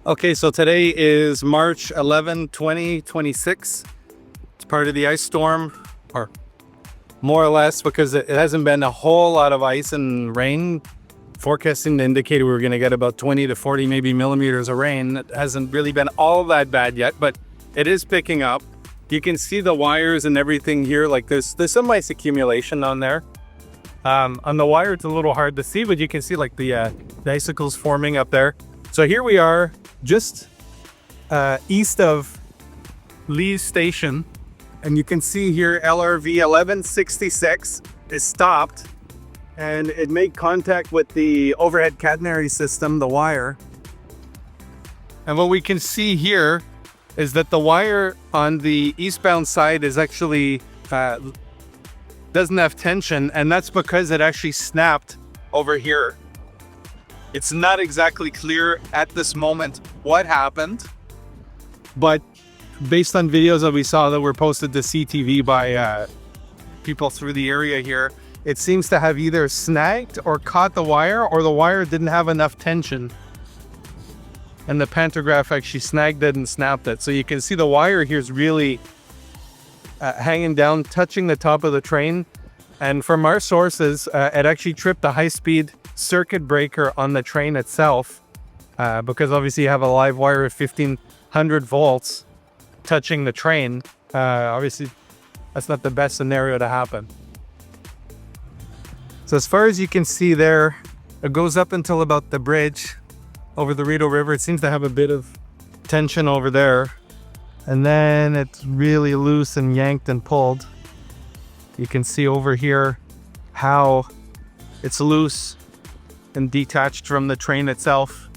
Okay, so today is March 11, 2026. It's part of the ice storm, or more or less, because it hasn't been a whole lot of ice and rain. Forecasting indicated we were going to get about 20 to 40 maybe millimeters of rain. It hasn't really been all that bad yet, but it is picking up. You can see the wires and everything here. Like there's some ice accumulation on there. On the wire, it's a little hard to see, but you can see like the icicles forming up there. So here we are, just east of Lee's Station, and you can see here LRV 1166 is stopped, and it made contact with the overhead catenary system, the wire. And what we can see here is that the wire on the eastbound side is actually doesn't have tension, and that's because it actually snapped over here. It's not exactly clear at this moment what happened, but based on videos that we saw that were posted to CTV by people through the area here, it seems to have either snagged or caught the wire, or the wire didn't have enough tension and the pantograph actually snagged it and snapped it. So you can see the wire here is really hanging down, touching the top of the train. And from our sources, it actually tripped the high-speed circuit breaker on the train itself, because obviously you have a live wire of 1500 volts touching the train. Obviously that's not the best scenario to happen. So as far as you can see there, it goes up until about the bridge over the Rideau River. It seems to have a bit of tension over there, and then it's really loose and yanked and pulled. You can see over here how it's loose and detached from the train itself.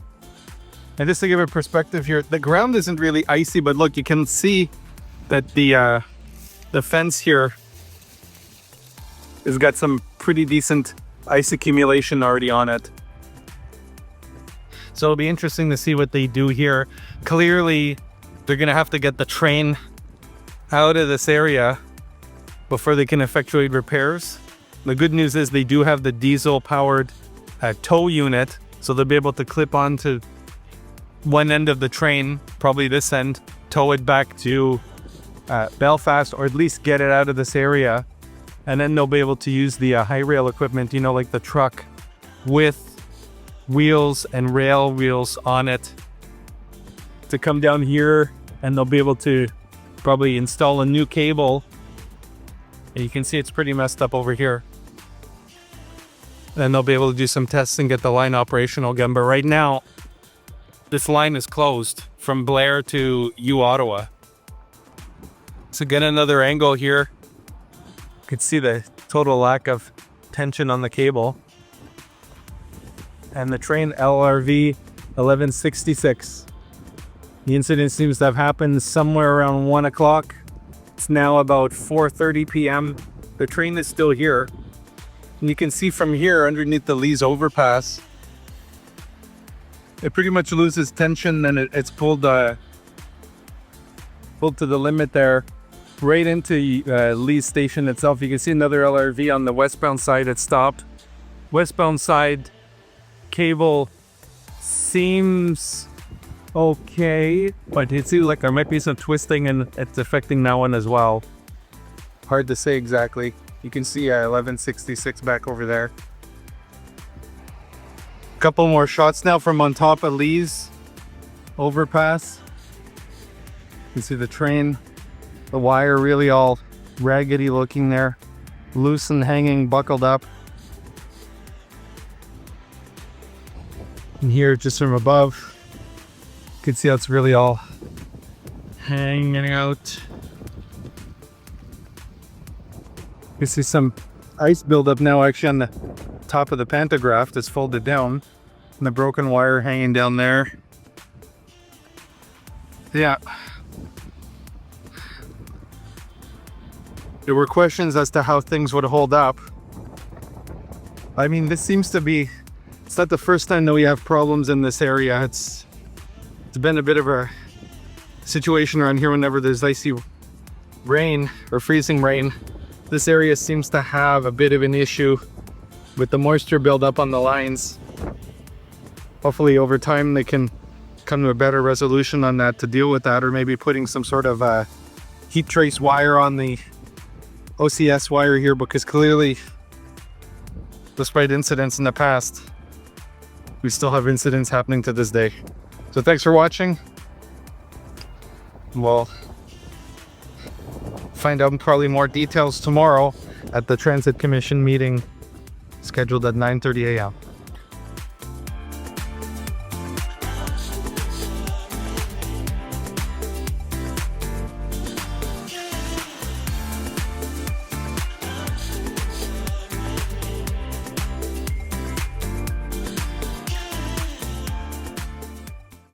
And just to give a perspective here, the ground isn't really icy, but look, you can see that the fence here has got some pretty decent ice accumulation already on it. So it'll be interesting to see what they do here. Clearly, they're gonna have to get the train out of this area before they can effectuate repairs. The good news is they do have the diesel-powered tow unit, so they'll be able to clip onto one end of the train, probably this end, tow it back to Belfast, or at least get it out of this area, and then they'll be able to use the high rail equipment, you know, like the truck with wheels and rail wheels on it, to come down here, and they'll be able to probably install a new cable. And you can see it's pretty messed up over here. Then they'll be able to do some tests and get the line operational again. But right now, this line is closed from Blair to Ottawa. So get another angle here. You can see the total lack of tension on the cable. And the train LRV 1166. The incident seems to have happened somewhere around 1 o'clock. It's now about 4:30 p.m. The train is still here. And you can see from here underneath the Lee's overpass, it pretty much loses tension, and it's pulled to the limit there, right into Lee's Station itself. You can see another LRV on the westbound side. It stopped. Westbound side cable seems okay, but it seems like there might be some twisting, and it's affecting that one as well. Hard to say exactly. You can see 1166 back over there. A couple more shots now from on top of Lee's overpass. You can see the train, the wire really all raggedy looking there, loose and hanging, buckled up. And here, just from above, you can see how it's really all hanging out. You see some ice buildup now actually on the top of the pantograph that's folded down, and the broken wire hanging down there. Yeah. There were questions as to how things would hold up. I mean, this seems to be, it's not the first time that we have problems in this area. It's been a bit of a situation around here whenever there's icy rain or freezing rain. This area seems to have a bit of an issue with the moisture buildup on the lines. Hopefully over time they can come to a better resolution on that to deal with that, or maybe putting some sort of heat trace wire on the OCS wire here, because clearly, despite incidents in the past, we still have incidents happening to this day. So thanks for watching. We'll find out probably more details tomorrow at the Transit Commission meeting scheduled at 9:30 a.m.